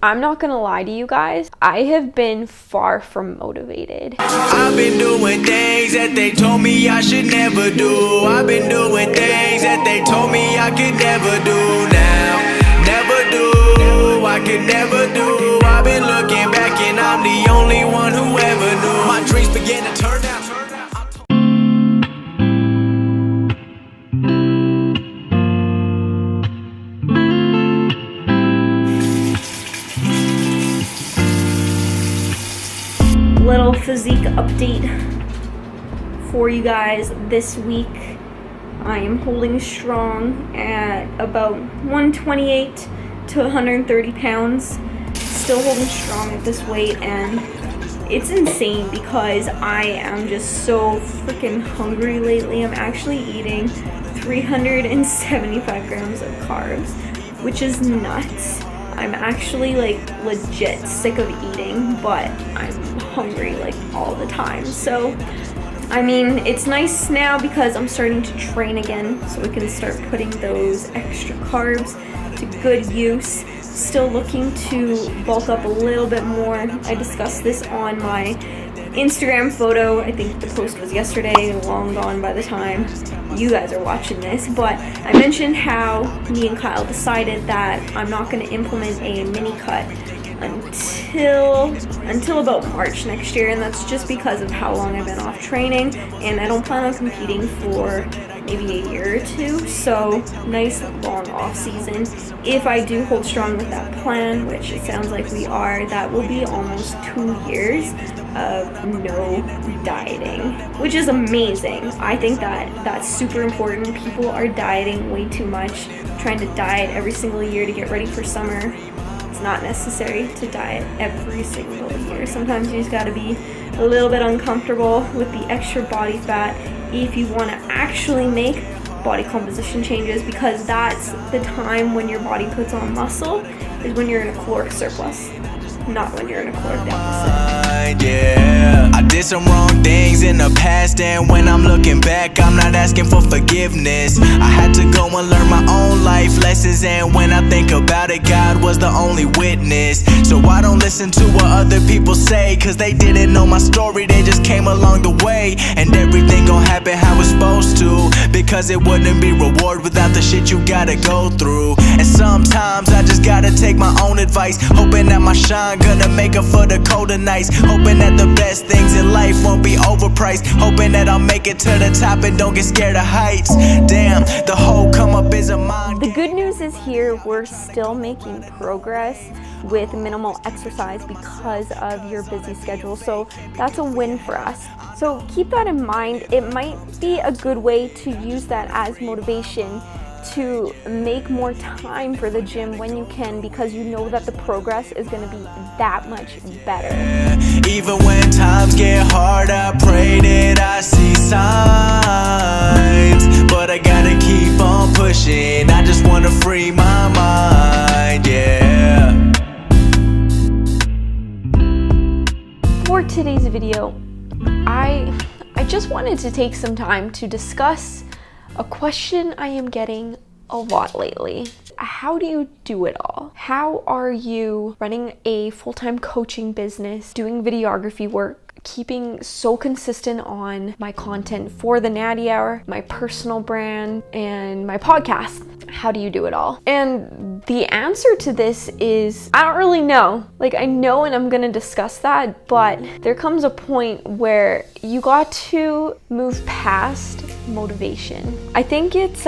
I'm not gonna lie to you guys, I have been far from motivated. I've been doing things that they told me I should never do. I've been doing things that they told me I could never do now. Never do, I could never do. I've been looking back and I'm the only one who ever knew. My dreams began to turn out. Little physique update for you guys this week. I am holding strong at about 128 to 130 pounds. Still holding strong at this weight, and it's insane because I am just so freaking hungry lately. I'm actually eating 375 grams of carbs, which is nuts. I'm actually like legit sick of eating, but I'm hungry like all the time. So I mean, it's nice now because I'm starting to train again, so we can start putting those extra carbs to good use. Still looking to bulk up a little bit more. I discussed this on my Instagram photo. I think the post was yesterday, long gone by the time you guys are watching this, but I mentioned how me and Kyle decided that I'm not going to implement a mini cut until about March next year, and that's just because of how long I've been off training, and I don't plan on competing for maybe a year or two, so nice long off season. If I do hold strong with that plan, which it sounds like we are, that will be almost 2 years of no dieting, which is amazing. I think that that's super important. People are dieting way too much, trying to diet every single year to get ready for summer. It's not necessary to diet every single year. Sometimes you just gotta be a little bit uncomfortable with the extra body fat if you want to actually make body composition changes, because that's the time when your body puts on muscle, is when you're in a caloric surplus, not when you're in a caloric deficit. Yeah, I did some wrong things in the past, and when I'm looking back, I'm not asking for forgiveness. I had to go and learn my own life lessons, and when I think about it, God was the only witness. So I don't listen to what other people say, cause they didn't know my story, they just came along the way. And everything gon' happen how it's supposed to, because it wouldn't be reward without the shit you gotta go through. And sometimes I just gotta take my own advice, hoping that my shine gonna make up for the colder nights, hoping that the best things in life won't be overpriced, hoping that I'll make it to the top and don't get scared of heights. Damn, the whole come up is a mind. The good news is here, we're still making progress with minimal exercise because of your busy schedule, so that's a win for us. So keep that in mind. It might be a good way to use that as motivation to make more time for the gym when you can, because you know that the progress is going to be that much better. Even when times get hard, I pray that I see signs, but I gotta keep on pushing. I just wanna free my mind, yeah. For today's video, I just wanted to take some time to discuss a question I am getting a lot lately. How do you do it all? How are you running a full-time coaching business, doing videography work, keeping so consistent on my content for the Natty Hour, my personal brand, and my podcast? How do you do it all? And the answer to this is, I don't really know. Like, I know, and I'm gonna discuss that, but there comes a point where you got to move past motivation. I think it's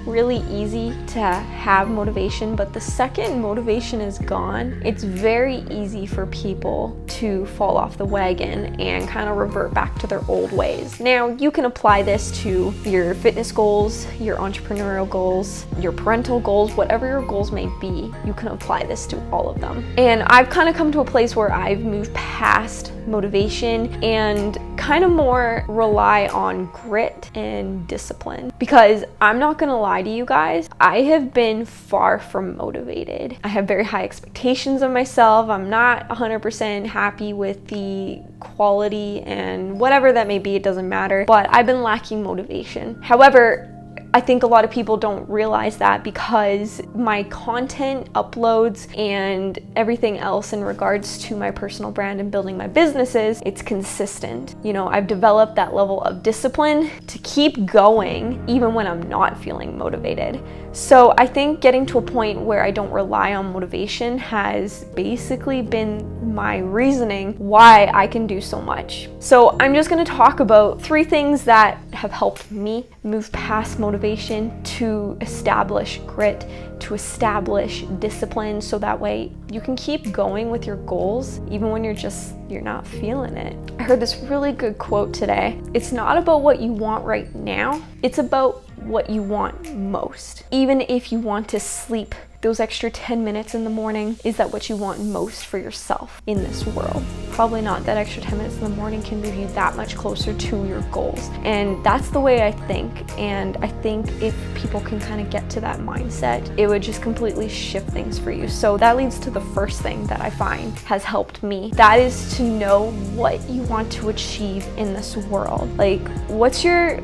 really easy to have motivation, but the second motivation is gone, it's very easy for people to fall off the wagon and kind of revert back to their old ways. Now, you can apply this to your fitness goals, your entrepreneurial goals, your parental goals, whatever your goals may be, you can apply this to all of them. And I've kind of come to a place where I've moved past motivation and kind of more rely on grit and discipline, because I'm not gonna lie to you guys, I have been far from motivated. I have very high expectations of myself. I'm not 100% happy with the quality and whatever that may be, it doesn't matter, but I've been lacking motivation. However, I think a lot of people don't realize that because my content uploads and everything else in regards to my personal brand and building my businesses, it's consistent. You know, I've developed that level of discipline to keep going even when I'm not feeling motivated. So I think getting to a point where I don't rely on motivation has basically been my reasoning why I can do so much. So I'm just going to talk about 3 things that have helped me move past motivation to establish grit, to establish discipline, so that way you can keep going with your goals even when you're not feeling it. I heard this really good quote today. It's not about what you want right now, it's about what you want most. Even if you want to sleep those extra 10 minutes in the morning, is that what you want most for yourself in this world? Probably not. That extra 10 minutes in the morning can move you that much closer to your goals. And that's the way I think. And I think if people can kind of get to that mindset, it would just completely shift things for you. So that leads to the first thing that I find has helped me. That is to know what you want to achieve in this world. Like, what's your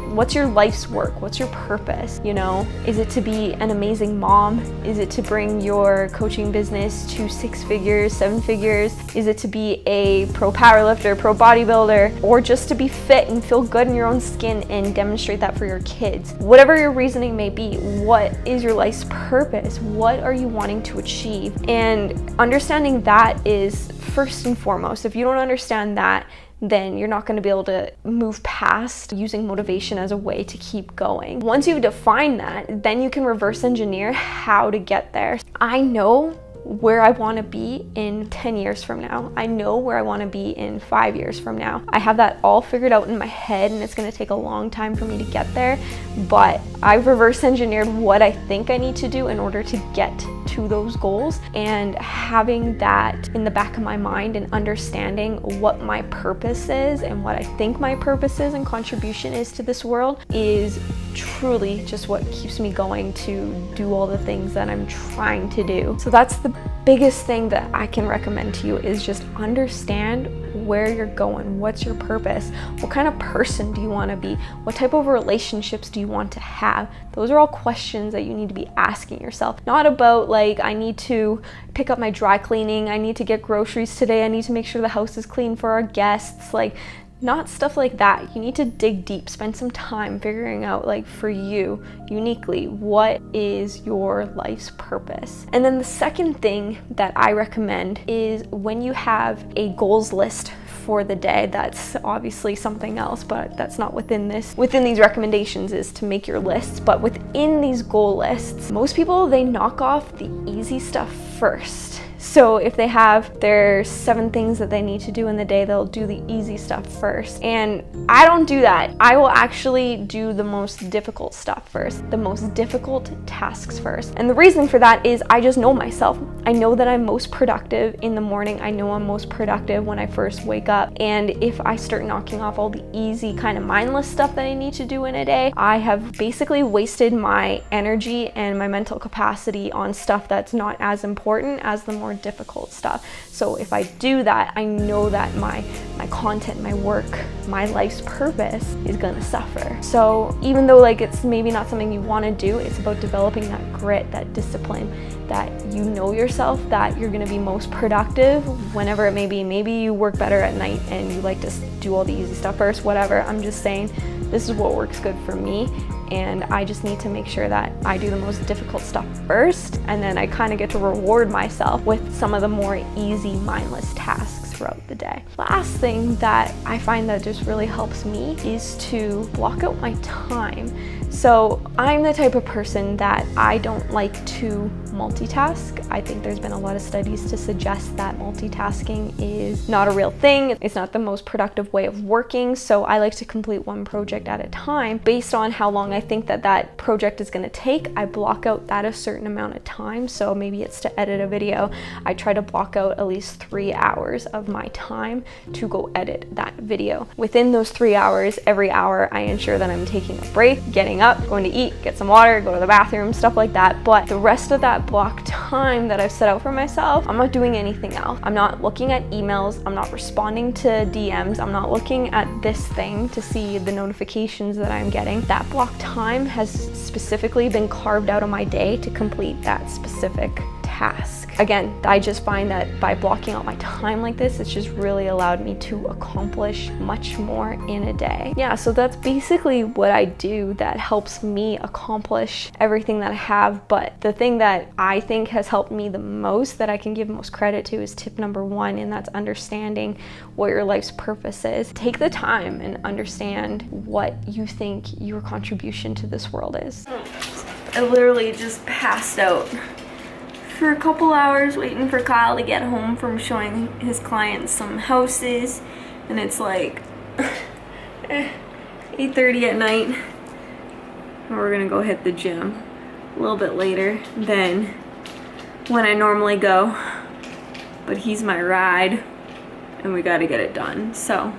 life's work? What's your purpose? You know, is it to be an amazing mom? Is it to bring your coaching business to 6 figures, 7 figures? Is it to be a pro powerlifter, pro bodybuilder, or just to be fit and feel good in your own skin and demonstrate that for your kids? Whatever your reasoning may be, what is your life's purpose? What are you wanting to achieve? And understanding that is first and foremost. If you don't understand that, then you're not going to be able to move past using motivation as a way to keep going. Once you've defined that, then you can reverse engineer how to get there. I know where I want to be in 10 years from now. I know where I want to be in 5 years from now. I have that all figured out in my head, and it's going to take a long time for me to get there, but I've reverse engineered what I think I need to do in order to get to those goals. And having that in the back of my mind and understanding what my purpose is and what I think my purpose is and contribution is to this world is truly just what keeps me going to do all the things that I'm trying to do. So that's the biggest thing that I can recommend to you, is just understand where you're going. What's your purpose? What kind of person do you want to be? What type of relationships do you want to have? Those are all questions that you need to be asking yourself. Not about like, I need to pick up my dry cleaning, I need to get groceries today, I need to make sure the house is clean for our guests. Like, not stuff like that. You need to dig deep, spend some time figuring out, like, for you uniquely, what is your life's purpose. And then the second thing that I recommend is when you have a goals list for the day. That's obviously something else, but that's not within these recommendations, is to make your lists. But within these goal lists, most people, they knock off the easy stuff first. So if they have their 7 things that they need to do in the day, they'll do the easy stuff first. And I don't do that. I will actually do the most difficult stuff first, the most difficult tasks first. And the reason for that is I just know myself. I know that I'm most productive in the morning. I know I'm most productive when I first wake up. And if I start knocking off all the easy kind of mindless stuff that I need to do in a day, I have basically wasted my energy and my mental capacity on stuff that's not as important as the more difficult stuff. So if I do that, I know that my content, my work, my life's purpose is gonna suffer. So even though like it's maybe not something you want to do, it's about developing that grit, that discipline, that you know yourself, that you're gonna be most productive whenever it may be. Maybe you work better at night and you like to do all the easy stuff first, whatever. I'm just saying this is what works good for me, and I just need to make sure that I do the most difficult stuff first, and then I kind of get to reward myself with some of the more easy, mindless tasks throughout the day. Last thing that I find that just really helps me is to block out my time. So I'm the type of person that I don't like to multitask. I think there's been a lot of studies to suggest that multitasking is not a real thing. It's not the most productive way of working. So I like to complete one project at a time. Based on how long I think that that project is going to take, I block out that a certain amount of time. So maybe it's to edit a video. I try to block out at least 3 hours of of my time to go edit that video. Within those 3 hours, every hour, I ensure that I'm taking a break, getting up, going to eat, get some water, go to the bathroom, stuff like that. But the rest of that block time that I've set out for myself, I'm not doing anything else. I'm not looking at emails, I'm not responding to DMs, I'm not looking at this thing to see the notifications that I'm getting. That block time has specifically been carved out of my day to complete that specific task. Again, I just find that by blocking out my time like this, it's just really allowed me to accomplish much more in a day. Yeah, so that's basically what I do that helps me accomplish everything that I have. But the thing that I think has helped me the most, that I can give most credit to, is tip number 1, and that's understanding what your life's purpose is. Take the time and understand what you think your contribution to this world is. I literally just passed out for a couple hours waiting for Kyle to get home from showing his clients some houses, and it's like 8:30 at night, and we're gonna go hit the gym a little bit later than when I normally go, but he's my ride and we gotta get it done. So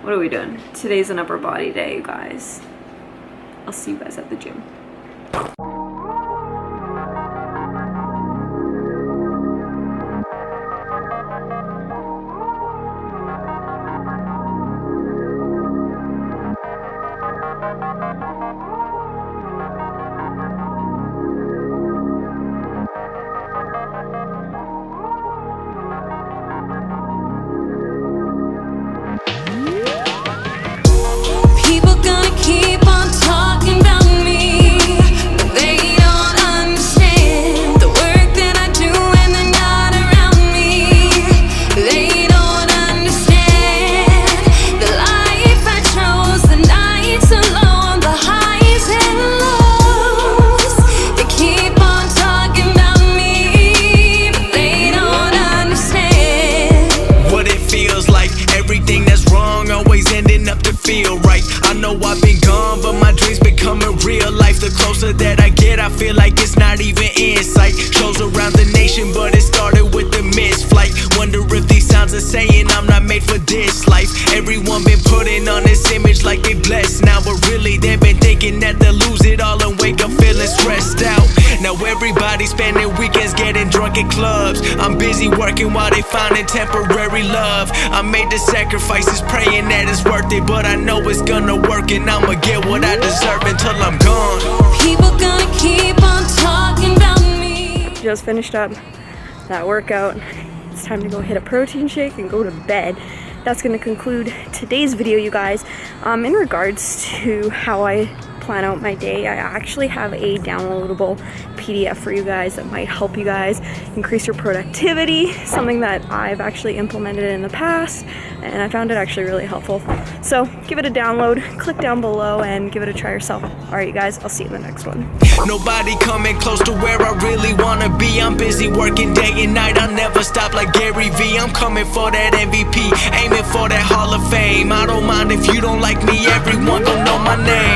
what are we doing? Today's an upper body day, you guys. I'll see you guys at the gym. That I get, I feel like it's not even in sight. Shows around the nation, but it started with the missed flight. Wonder if these sounds are saying I'm not made for this life. Everyone been putting on this image like they blessed now, but really they've been thinking that they'll lose it all and wake up feeling stressed out. Now everybody's spending weekends getting drunk at clubs. I'm busy working while they finding temporary love. I made the sacrifices praying that it's worth it, but I know it's gonna work and I'ma get what I deserve until I'm gone. People gonna keep on talking about me. Just finished up that workout. It's time to go hit a protein shake and go to bed. That's gonna conclude today's video, you guys. In regards to how I plan out my day, I actually have a downloadable PDF for you guys that might help you guys increase your productivity, something that I've actually implemented in the past, and I found it actually really helpful. So give it a download, click down below and give it a try yourself. All right, you guys, I'll see you in the next one. Nobody coming close to where I really wanna be. I'm busy working day and night, I'll never stop like Gary V. I'm coming for that MVP, aiming for that Hall of Fame. I don't mind if you don't like me, everyone gon' know my name.